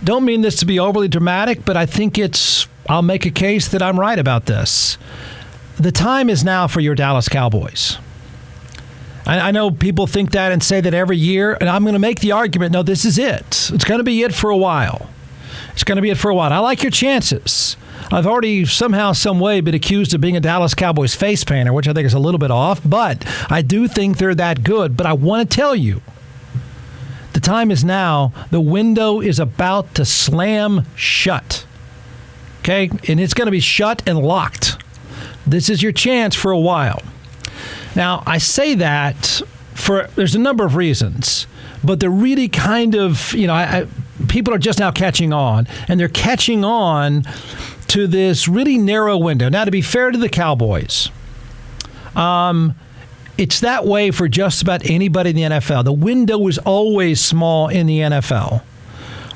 don't mean this to be overly dramatic, but I think I'll make a case that I'm right about this. The time is now for your Dallas Cowboys. I know people think that and say that every year, and I'm going to make the argument, no, this is it. It's going to be it for a while. It's going to be it for a while. I like your chances. I've already somehow, some way been accused of being a Dallas Cowboys face painter, which I think is a little bit off, but I do think they're that good. But I want to tell you, the time is now. The window is about to slam shut. Okay? And it's going to be shut and locked. This is your chance for a while. Now, I say that there's a number of reasons, but they're really kind of, people are just now catching on, and they're catching on to this really narrow window. Now, to be fair to the Cowboys, it's that way for just about anybody in the NFL. The window is always small in the NFL.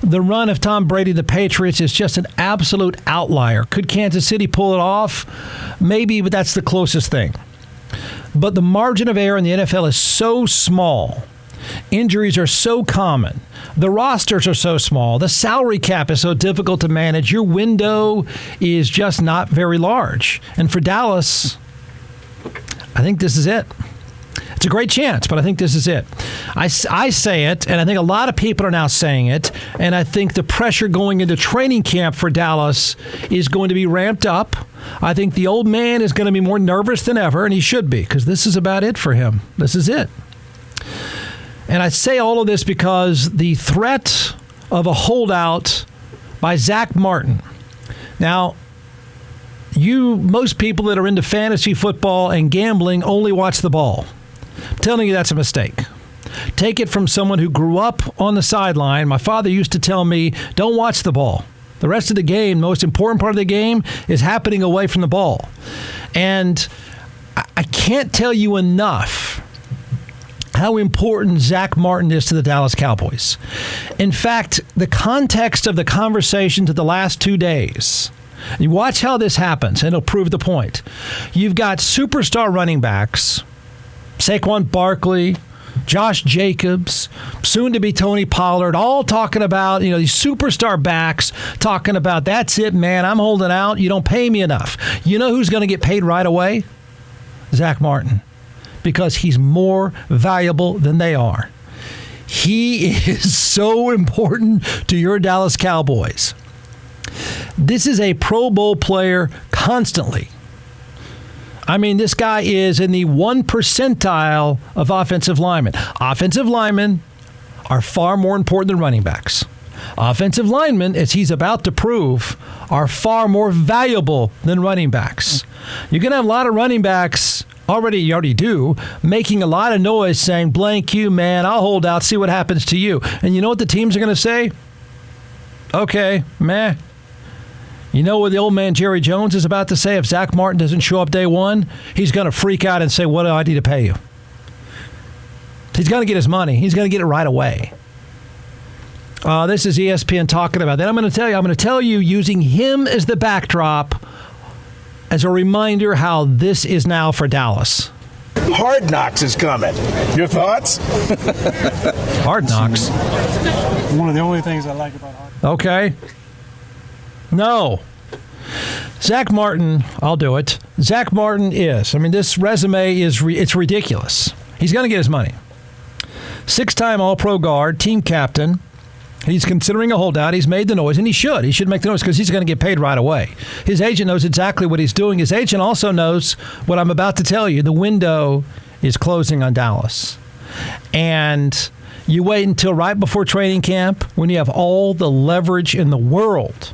The run of Tom Brady, the Patriots, is just an absolute outlier. Could Kansas City pull it off? Maybe, but that's the closest thing. But the margin of error in the NFL is so small. Injuries are so common. The rosters are so small. The salary cap is so difficult to manage. Your window is just not very large. And for Dallas, I think this is it. It's a great chance, but I think this is it. I say it, and I think a lot of people are now saying it, and I think the pressure going into training camp for Dallas is going to be ramped up. I think the old man is going to be more nervous than ever, and he should be, because this is about it for him. This is it. And I say all of this because the threat of a holdout by Zach Martin. Now, most people that are into fantasy football and gambling only watch the ball. I'm telling you that's a mistake. Take it from someone who grew up on the sideline. My father used to tell me, don't watch the ball. The rest of the game, the most important part of the game, is happening away from the ball. And I can't tell you enough how important Zach Martin is to the Dallas Cowboys. In fact, the context of the conversation to the last 2 days, you watch how this happens, and it'll prove the point. You've got superstar running backs, Saquon Barkley, Josh Jacobs, soon to be Tony Pollard, all talking about, these superstar backs talking about, that's it, man, I'm holding out. You don't pay me enough. You know who's going to get paid right away? Zach Martin, because he's more valuable than they are. He is so important to your Dallas Cowboys. This is a Pro Bowl player constantly. I mean, this guy is in the 1 percentile of offensive linemen. Offensive linemen are far more important than running backs. Offensive linemen, as he's about to prove, are far more valuable than running backs. You're going to have a lot of running backs, you already do, making a lot of noise saying, blank you, man, I'll hold out, see what happens to you. And you know what the teams are going to say? Okay, meh. You know what the old man Jerry Jones is about to say? If Zach Martin doesn't show up day one, he's going to freak out and say, what do I need to pay you? He's going to get his money. He's going to get it right away. This is ESPN talking about that. I'm going to tell you using him as the backdrop as a reminder how this is now for Dallas. Hard Knocks is coming. Your thoughts? Hard Knocks. One of the only things I like about Hard Knocks. Okay. No. Zach Martin, I'll do it. Zach Martin this resume it's ridiculous. He's going to get his money. 6-time All-Pro guard, team captain. He's considering a holdout. He's made the noise, and he should. He should make the noise because he's going to get paid right away. His agent knows exactly what he's doing. His agent also knows what I'm about to tell you. The window is closing on Dallas. And you wait until right before training camp when you have all the leverage in the world.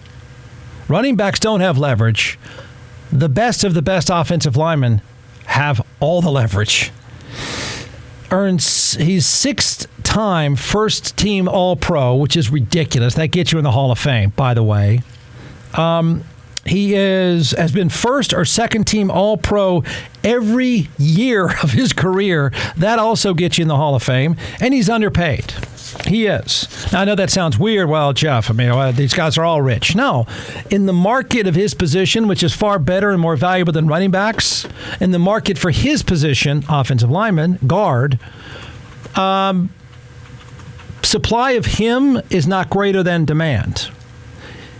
Running backs don't have leverage. The best of the best offensive linemen have all the leverage. He's 6-time first-team All-Pro, which is ridiculous. That gets you in the Hall of Fame, by the way. He has been first or second-team All-Pro every year of his career. That also gets you in the Hall of Fame. And he's underpaid. He is. Now, I know that sounds weird. Well, Jeff, these guys are all rich. No. In the market of his position, which is far better and more valuable than running backs, in the market for his position, offensive lineman, guard, 6 supply of him is not greater than demand.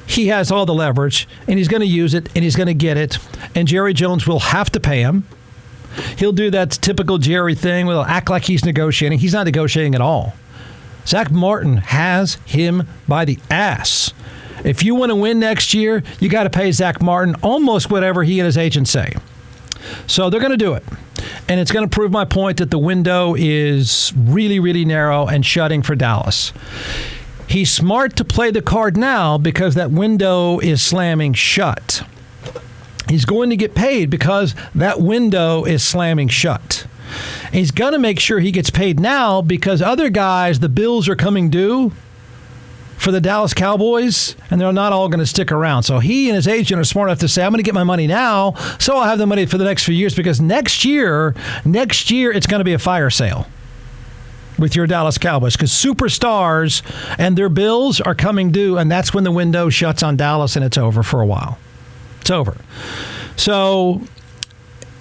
He has all the leverage, and he's going to use it, and he's going to get it, and Jerry Jones will have to pay him. He'll do that typical Jerry thing. He'll act like he's negotiating. He's not negotiating at all. Zach Martin has him by the ass. If you want to win next year, you got to pay Zach Martin almost whatever he and his agent say. So they're going to do it. And it's going to prove my point that the window is really, really narrow and shutting for Dallas. He's smart to play the card now because that window is slamming shut. He's going to get paid because that window is slamming shut. And he's going to make sure he gets paid now because other guys, the bills are coming due for the Dallas Cowboys, and they're not all going to stick around. So he and his agent are smart enough to say, I'm going to get my money now, so I'll have the money for the next few years, because next year, it's going to be a fire sale with your Dallas Cowboys, because superstars and their bills are coming due, and that's when the window shuts on Dallas, and it's over for a while. It's over. So,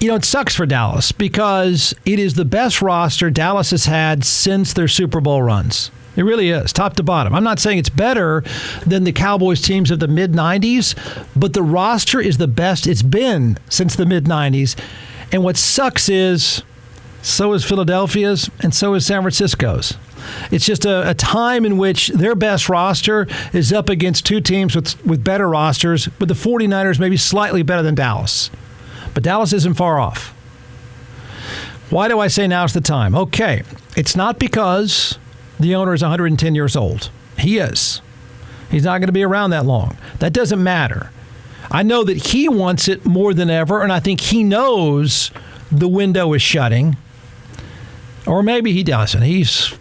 it sucks for Dallas because it is the best roster Dallas has had since their Super Bowl runs. It really is, top to bottom. I'm not saying it's better than the Cowboys teams of the mid-'90s, but the roster is the best it's been since the mid-'90s. And what sucks is, so is Philadelphia's and so is San Francisco's. It's just a time in which their best roster is up against two teams with better rosters, with the 49ers maybe slightly better than Dallas. But Dallas isn't far off. Why do I say now's the time? Okay, it's not because the owner is 110 years old. He is. He's not going to be around that long. That doesn't matter. I know that he wants it more than ever, and I think he knows the window is shutting. Or maybe he doesn't. He's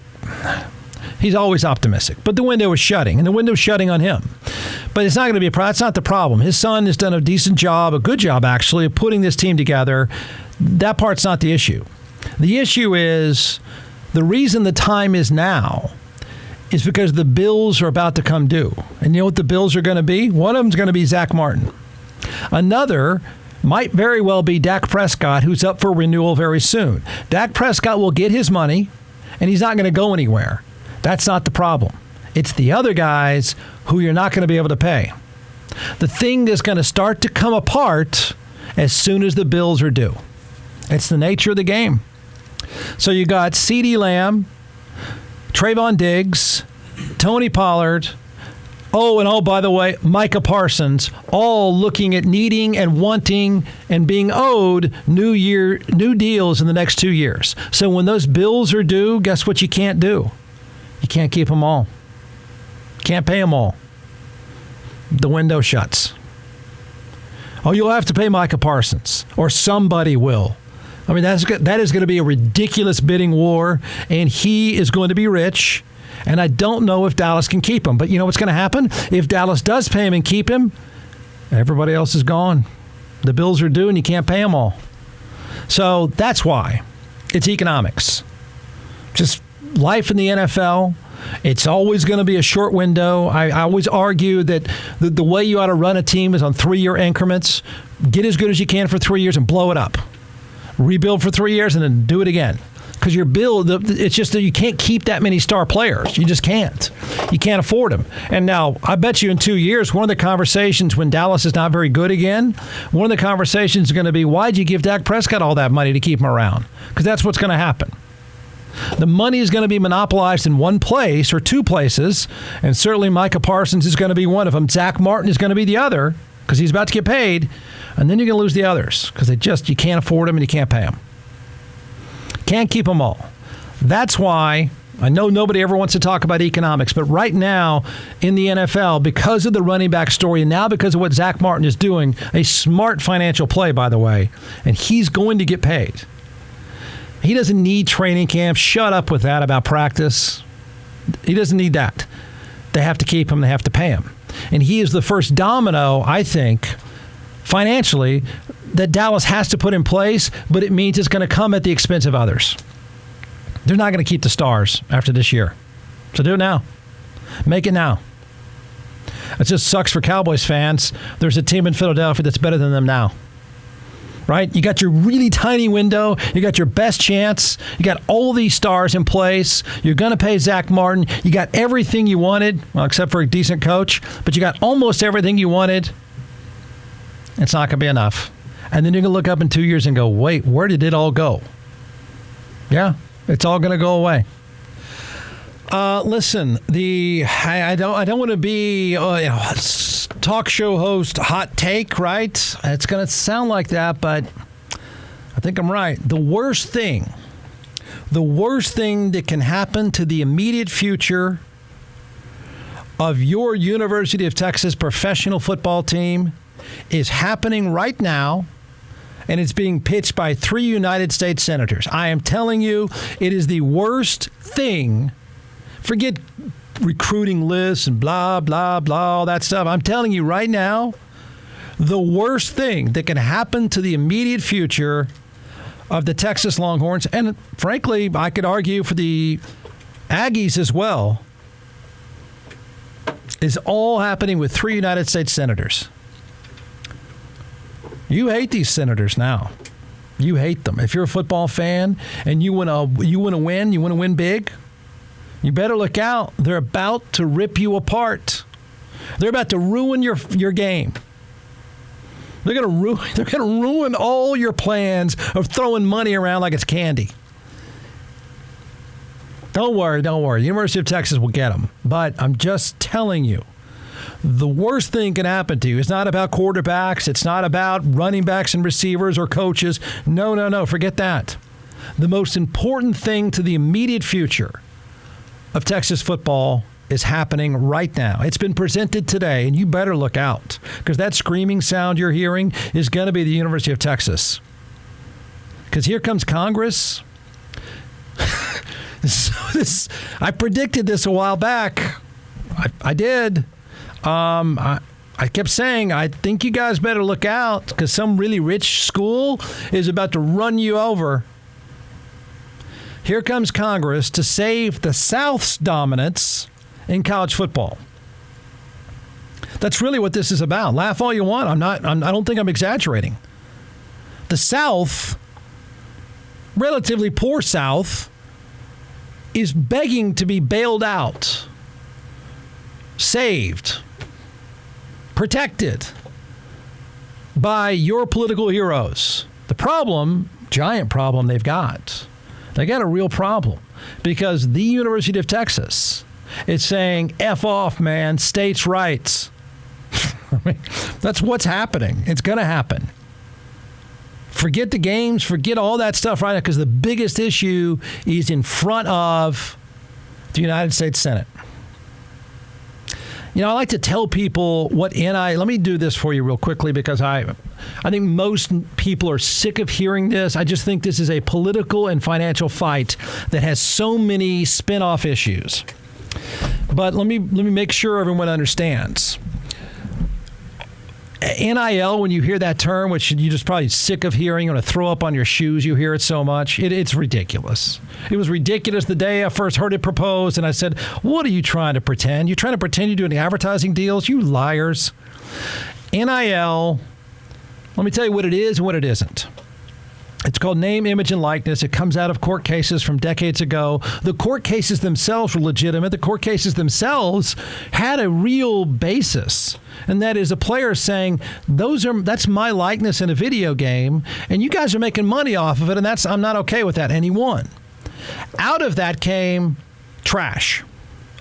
always optimistic. But the window is shutting, and the window is shutting on him. But it's not going to be a problem. That's not the problem. His son has done a decent job, a good job actually, of putting this team together. That part's not the issue. The issue is the reason the time is now is because the bills are about to come due. And you know what the bills are going to be? One of them is going to be Zach Martin. Another might very well be Dak Prescott, who's up for renewal very soon. Dak Prescott will get his money, and he's not going to go anywhere. That's not the problem. It's the other guys who you're not going to be able to pay. The thing is going to start to come apart as soon as the bills are due. It's the nature of the game. So you got CeeDee Lamb, Trayvon Diggs, Tony Pollard, by the way, Micah Parsons, all looking at needing and wanting and being owed new deals in the next 2 years. So when those bills are due, guess what you can't do? You can't keep them all. Can't pay them all. The window shuts. You'll have to pay Micah Parsons, or somebody will. I mean, that is going to be a ridiculous bidding war, and he is going to be rich, and I don't know if Dallas can keep him. But you know what's going to happen? If Dallas does pay him and keep him, everybody else is gone. The bills are due, and you can't pay them all. So that's why. It's economics. Just life in the NFL. It's always going to be a short window. I always argue that the way you ought to run a team is on 3-year increments. Get as good as you can for 3 years and blow it up. Rebuild for 3 years and then do it again. Because your build, it's just that you can't keep that many star players. You just can't. You can't afford them. And now, I bet you in 2 years, one of the conversations when Dallas is not very good again, one of the conversations is going to be, why'd you give Dak Prescott all that money to keep him around? Because that's what's going to happen. The money is going to be monopolized in one place or two places, and certainly Micah Parsons is going to be one of them. Zach Martin is going to be the other because he's about to get paid, and then you're going to lose the others because you can't afford them and you can't pay them. Can't keep them all. That's why I know nobody ever wants to talk about economics, but right now in the NFL, because of the running back story and now because of what Zach Martin is doing, a smart financial play, by the way, and he's going to get paid. He doesn't need training camp. Shut up with that about practice. He doesn't need that. They have to keep him. They have to pay him. And he is the first domino, I think, financially, that Dallas has to put in place, but it means it's going to come at the expense of others. They're not going to keep the stars after this year. So do it now. Make it now. It just sucks for Cowboys fans. There's a team in Philadelphia that's better than them now. right? You got your really tiny window. You got your best chance. You got all these stars in place. You're going to pay Zach Martin. You got everything you wanted, well, except for a decent coach, but you got almost everything you wanted. It's not going to be enough. And then you're going to look up in 2 years and go, wait, where did it all go? Yeah, it's all going to go away. Listen, I don't want to be talk show host hot take, right? It's going to sound like that, but I think I'm right. The worst thing that can happen to the immediate future of your University of Texas professional football team is happening right now, and it's being pitched by 3 United States senators. I am telling you, it is the worst thing. Forget recruiting lists and blah, blah, blah, all that stuff. I'm telling you right now, the worst thing that can happen to the immediate future of the Texas Longhorns, and frankly, I could argue for the Aggies as well, is all happening with 3 United States senators. You hate these senators now. You hate them. If you're a football fan and you want to win big, you better look out. They're about to rip you apart. They're about to ruin your game. They're going to ruin all your plans of throwing money around like it's candy. Don't worry. University of Texas will get them. But I'm just telling you, the worst thing can happen to you. It's not about quarterbacks. It's not about running backs and receivers or coaches. No. Forget that. The most important thing to the immediate future of Texas football is happening right now. It's been presented today, and you better look out, because that screaming sound you're hearing is going to be the University of Texas. Because here comes Congress. I predicted this a while back. I did. I kept saying, I think you guys better look out, because some really rich school is about to run you over. Here comes Congress to save the South's dominance in college football. That's really what this is about. Laugh all you want. I don't think I'm exaggerating. The South, relatively poor South, is begging to be bailed out, saved, protected by your political heroes. The problem, giant problem they've got. They got a real problem, because the University of Texas is saying, F off, man, states' rights. That's what's happening. It's going to happen. Forget the games, forget all that stuff right now, because the biggest issue is in front of the United States Senate. You know, I like to tell people what let me do this for you real quickly, because I think most people are sick of hearing this. I just think this is a political and financial fight that has so many spin-off issues. But let me make sure everyone understands. NIL, when you hear that term, which you're just probably sick of hearing, you want to throw up on your shoes, you hear it so much. It's ridiculous. It was ridiculous the day I first heard it proposed, and I said, what are you trying to pretend? You're trying to pretend you're doing advertising deals? You liars. NIL, let me tell you what it is and what it isn't. It's called name, image, and likeness. It comes out of court cases from decades ago. The court cases themselves were legitimate. The court cases themselves had a real basis, and that is a player saying, that's my likeness in a video game, and you guys are making money off of it, and I'm not okay with that. And he won. Out of that came trash.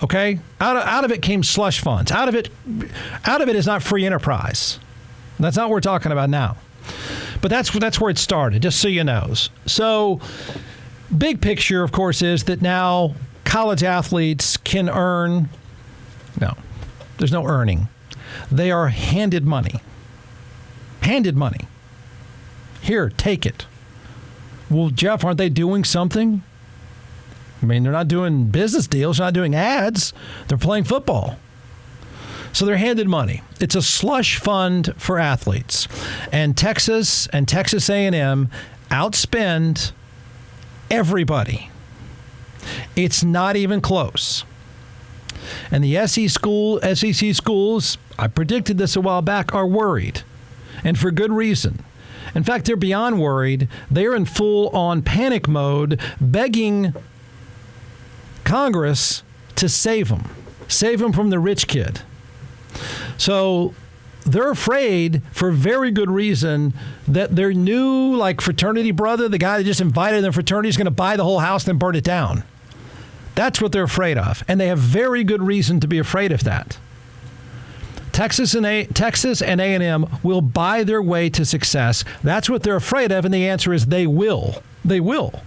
Okay? Out of it came slush funds. Out of it is not free enterprise. That's not what we're talking about now. But that's where it started, just so you know. So big picture, of course, is that now college athletes can earn. No, there's no earning. They are handed money. Handed money. Here, take it. Well, Jeff, aren't they doing something? I mean, they're not doing business deals. They're not doing ads. They're playing football. So they're handed money. It's a slush fund for athletes. And Texas and Texas A&M outspend everybody. It's not even close. And the SEC schools, I predicted this a while back, are worried. And for good reason. In fact, they're beyond worried. They're in full-on panic mode, begging Congress to save them from the rich kid. So they're afraid, for very good reason, that their new fraternity brother, the guy that just invited them fraternity, is going to buy the whole house and then burn it down. That's what they're afraid of, and they have very good reason to be afraid of that. Texas and A&M will buy their way to success. That's what they're afraid of, and the answer is they will. They will.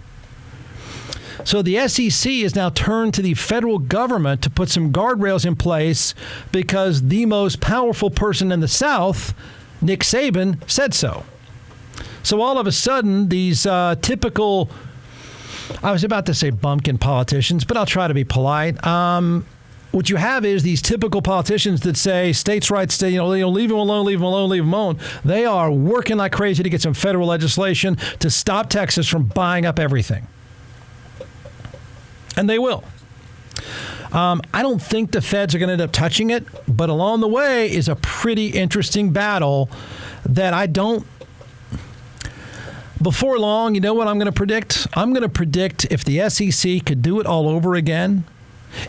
So the SEC has now turned to the federal government to put some guardrails in place because the most powerful person in the South, Nick Saban, said so. So all of a sudden, these typical, I was about to say bumpkin politicians, but I'll try to be polite. What you have is these typical politicians that say states' rights, leave them alone, leave them alone, leave them alone. They are working like crazy to get some federal legislation to stop Texas from buying up everything. And they will. I don't think the feds are going to end up touching it, but along the way is a pretty interesting battle that I don't. Before long, you know what I'm going to predict? I'm going to predict if the SEC could do it all over again.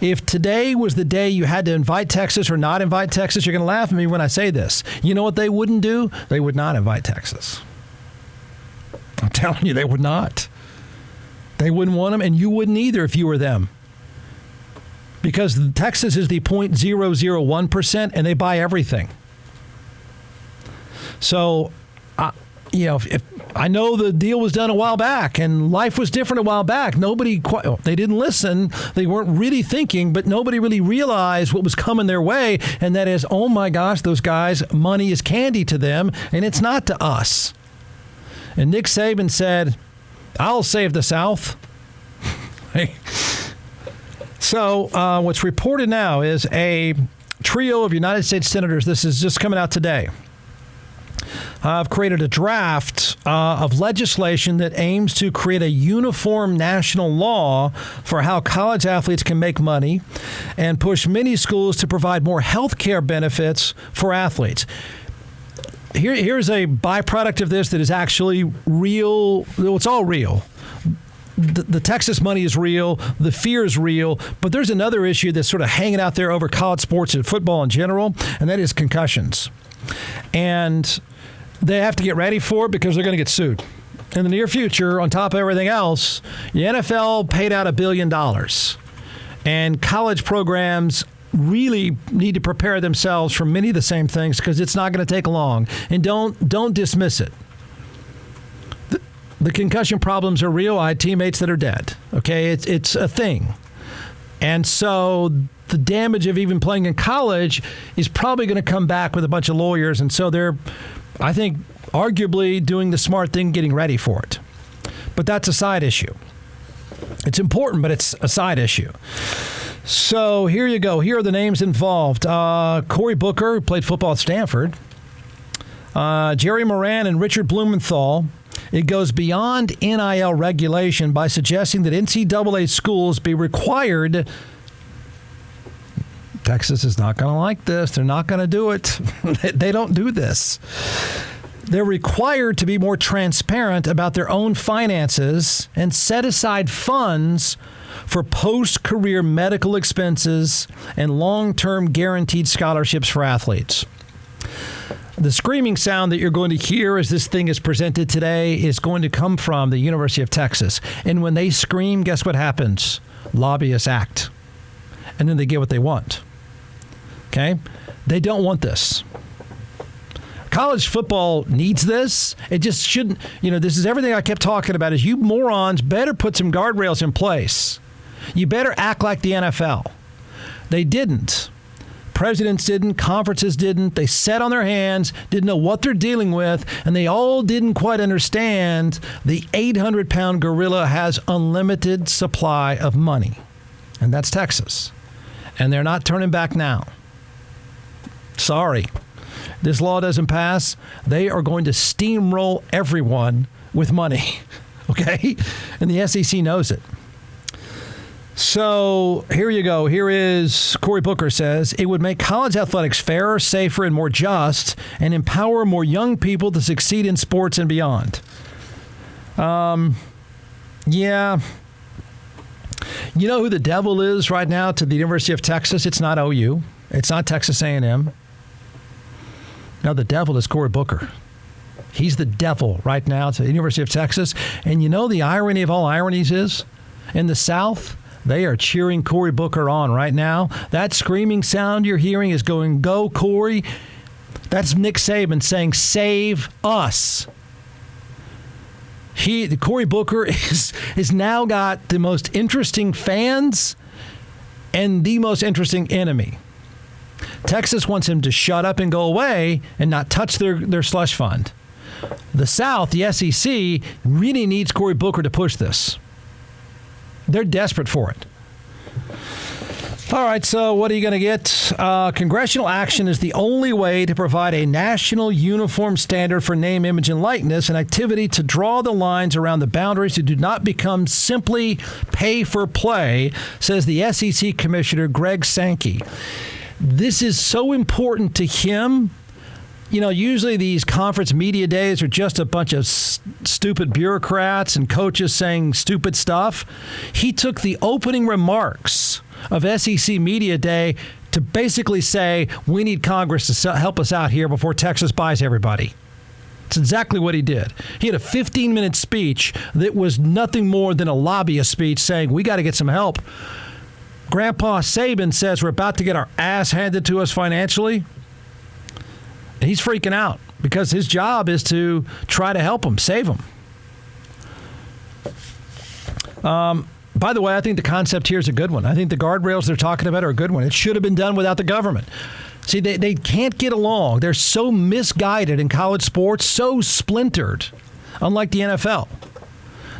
If today was the day you had to invite Texas or not invite Texas, you're going to laugh at me when I say this. You know what they wouldn't do? They would not invite Texas. I'm telling you, they would not. They wouldn't want them, and you wouldn't either if you were them. Because Texas is the 0.001%, and they buy everything. So, if I know the deal was done a while back, and life was different a while back. They didn't listen. They weren't really thinking, but nobody really realized what was coming their way, and that is, oh my gosh, those guys, money is candy to them, and it's not to us. And Nick Saban said, I'll save the South. So what's reported now is a trio of United States senators, this is just coming out today, have created a draft of legislation that aims to create a uniform national law for how college athletes can make money and push many schools to provide more health care benefits for athletes. Here's a byproduct of this that is actually real. It's all real. The Texas money is real. The fear is real. But there's another issue that's sort of hanging out there over college sports and football in general, and that is concussions. And they have to get ready for it because they're going to get sued. In the near future, on top of everything else, the NFL paid out $1 billion. And college programs really need to prepare themselves for many of the same things because it's not going to take long. And don't dismiss it. The concussion problems are real. I had teammates that are dead. Okay, it's a thing. And so the damage of even playing in college is probably going to come back with a bunch of lawyers. And so they're, I think, arguably doing the smart thing, getting ready for it. But that's a side issue. It's important, but it's a side issue. So here you go. Here are the names involved. Cory Booker, who played football at Stanford. Jerry Moran and Richard Blumenthal. It goes beyond NIL regulation by suggesting that NCAA schools be required. Texas is not going to like this. They're not going to do it. They don't do this. They're required to be more transparent about their own finances and set aside funds for post-career medical expenses and long-term guaranteed scholarships for athletes. The screaming sound that you're going to hear as this thing is presented today is going to come from the University of Texas. And when they scream, guess what happens? Lobbyists act. And then they get what they want. Okay? They don't want this. College football needs this. It just shouldn't. This is everything I kept talking about is you morons better put some guardrails in place. You better act like the NFL. They didn't. Presidents didn't. Conferences didn't. They sat on their hands, didn't know what they're dealing with, and they all didn't quite understand the 800-pound gorilla has unlimited supply of money. And that's Texas. And they're not turning back now. Sorry. This law doesn't pass. They are going to steamroll everyone with money. Okay? And the SEC knows it. So here you go. Here is Cory Booker says, it would make college athletics fairer, safer, and more just, and empower more young people to succeed in sports and beyond. Yeah. You know who the devil is right now to the University of Texas? It's not OU. It's not Texas A&M. No, the devil is Cory Booker. He's the devil right now to the University of Texas. And you know the irony of all ironies is? In the South, they are cheering Cory Booker on right now. That screaming sound you're hearing is going, go, Cory. That's Nick Saban saying, save us. Cory Booker is now got the most interesting fans and the most interesting enemy. Texas wants him to shut up and go away and not touch their slush fund. The South, the SEC, really needs Cory Booker to push this. They're desperate for it. All right, so what are you going to get? Congressional action is the only way to provide a national uniform standard for name, image, and likeness, an activity to draw the lines around the boundaries to do not become simply pay for play, says the SEC Commissioner Greg Sankey. This is so important to him. You know, usually these conference media days are just a bunch of stupid bureaucrats and coaches saying stupid stuff. He took the opening remarks of SEC Media Day to basically say, we need Congress to help us out here before Texas buys everybody. It's exactly what he did. He had a 15-minute speech that was nothing more than a lobbyist speech saying, we got to get some help. Grandpa Saban says we're about to get our ass handed to us financially. And he's freaking out because his job is to try to help them, save them. By the way, I think the concept here is a good one. I think the guardrails they're talking about are a good one. It should have been done without the government. See, they can't get along. They're so misguided in college sports, so splintered, unlike the NFL.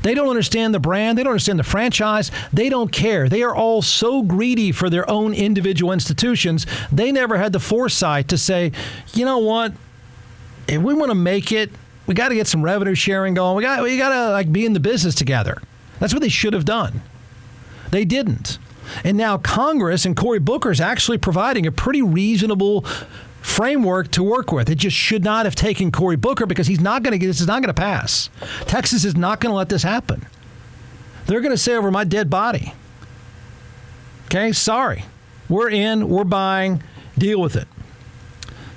They don't understand the brand. They don't understand the franchise. They don't care. They are all so greedy for their own individual institutions. They never had the foresight to say, you know what? If we want to make it, we got to get some revenue sharing going. We got to like be in the business together. That's what they should have done. They didn't. And now Congress and Cory Booker is actually providing a pretty reasonable framework to work with. It just should not have taken Cory Booker because he's not going to get this is not going to pass. Texas is not going to let this happen. They're going to say over my dead body. Okay, sorry. We're in, we're buying, deal with it.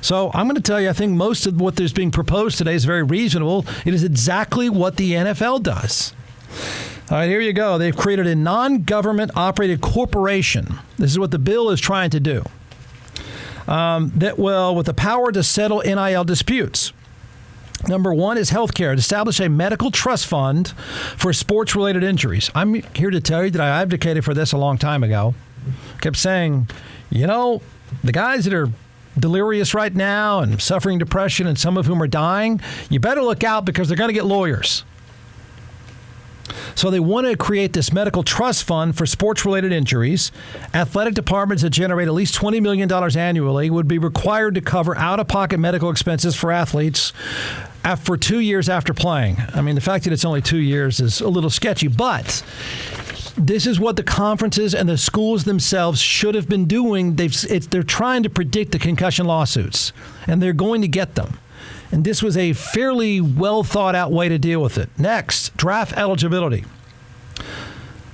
So I'm going to tell you, I think most of what is being proposed today is very reasonable. It is exactly what the NFL does. All right, here you go. They've created a non-government operated corporation. This is what the bill is trying to do. That will, with the power to settle NIL disputes. Number one is healthcare. To establish a medical trust fund for sports-related injuries. I'm here to tell you that I advocated for this a long time ago. Kept saying, you know, the guys that are delirious right now and suffering depression and some of whom are dying, you better look out because they're going to get lawyers. So they want to create this medical trust fund for sports-related injuries. Athletic departments that generate at least $20 million annually would be required to cover out-of-pocket medical expenses for athletes for 2 years after playing. I mean, the fact that it's only 2 years is a little sketchy, but this is what the conferences and the schools themselves should have been doing. They're trying to predict the concussion lawsuits, and they're going to get them. And this was a fairly well-thought-out way to deal with it. Next, draft eligibility.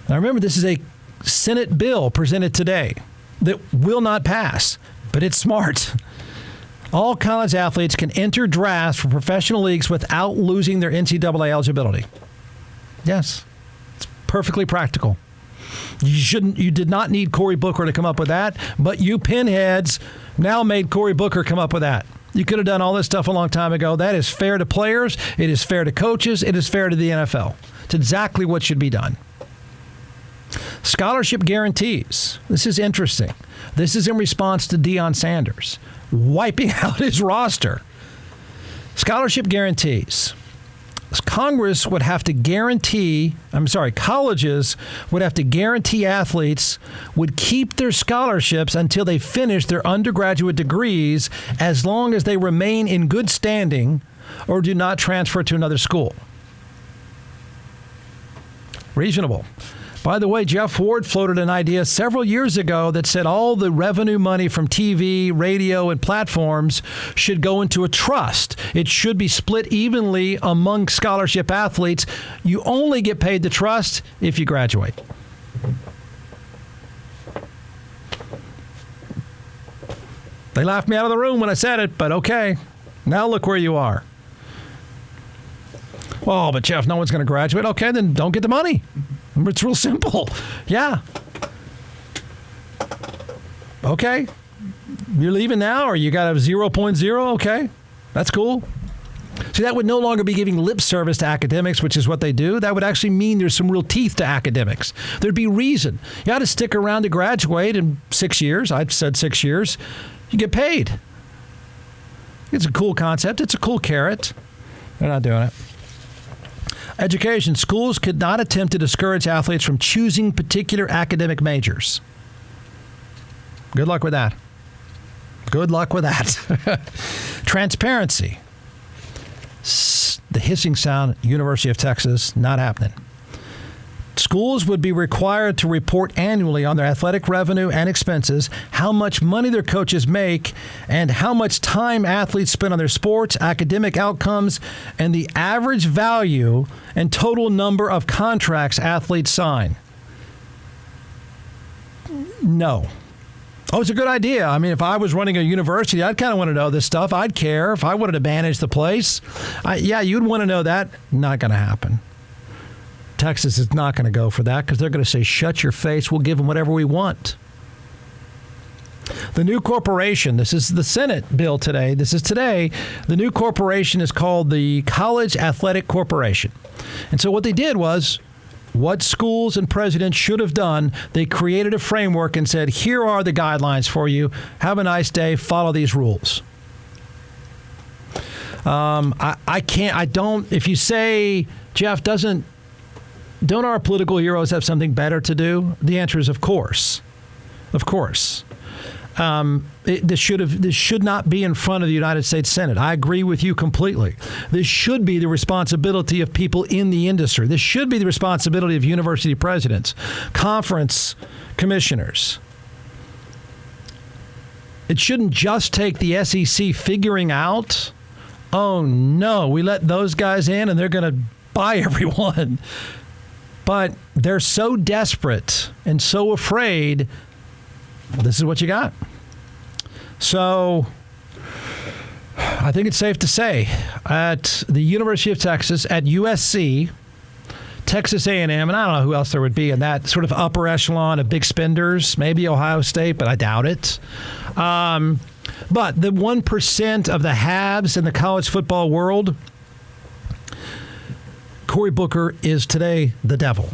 Now, remember, this is a Senate bill presented today that will not pass, but it's smart. All college athletes can enter drafts for professional leagues without losing their NCAA eligibility. Yes, it's perfectly practical. You did not need Cory Booker to come up with that, but you pinheads now made Cory Booker come up with that. You could have done all this stuff a long time ago. That is fair to players. It is fair to coaches. It is fair to the NFL. It's exactly what should be done. Scholarship guarantees. This is interesting. This is in response to Deion Sanders wiping out his roster. Scholarship guarantees. Colleges would have to guarantee athletes would keep their scholarships until they finish their undergraduate degrees as long as they remain in good standing or do not transfer to another school. Reasonable. By the way, Jeff Ward floated an idea several years ago that said all the revenue money from TV, radio, and platforms should go into a trust. It should be split evenly among scholarship athletes. You only get paid the trust if you graduate. They laughed me out of the room when I said it, but okay. Now look where you are. Oh, but Jeff, no one's going to graduate. Okay, then don't get the money. It's real simple. Yeah. Okay. You're leaving now, or you got a 0.0? Okay. That's cool. See, that would no longer be giving lip service to academics, which is what they do. That would actually mean there's some real teeth to academics. There'd be reason. You got to stick around to graduate in 6 years. I've said 6 years. You get paid. It's a cool concept. It's a cool carrot. They're not doing it. Education. Schools could not attempt to discourage athletes from choosing particular academic majors. Good luck with that. Good luck with that. Transparency. The hissing sound, University of Texas, not happening. Schools would be required to report annually on their athletic revenue and expenses, how much money their coaches make, and how much time athletes spend on their sports, academic outcomes, and the average value and total number of contracts athletes sign. No. Oh, it's a good idea. I mean, if I was running a university, I'd kind of want to know this stuff. I'd care if I wanted to manage the place. Yeah, you'd want to know that. Not going to happen. Texas is not going to go for that because they're going to say, shut your face, we'll give them whatever we want. The new corporation, this is the Senate bill today. This is today. The new corporation is called the College Athletic Corporation. And so what they did was, what schools and presidents should have done, they created a framework and said, here are the guidelines for you. Have a nice day. Follow these rules. If you say, Jeff, don't our political heroes have something better to do? The answer is, of course. Of course. This should not be in front of the United States Senate. I agree with you completely. This should be the responsibility of people in the industry. This should be the responsibility of university presidents, conference commissioners. It shouldn't just take the SEC figuring out, oh no, we let those guys in and they're going to buy everyone. But they're so desperate and so afraid, this is what you got. So I think it's safe to say at the University of Texas, at USC, Texas A&M, and I don't know who else there would be in that sort of upper echelon of big spenders, maybe Ohio State, but I doubt it. But the 1% of the haves in the college football world, Cory Booker is today the devil.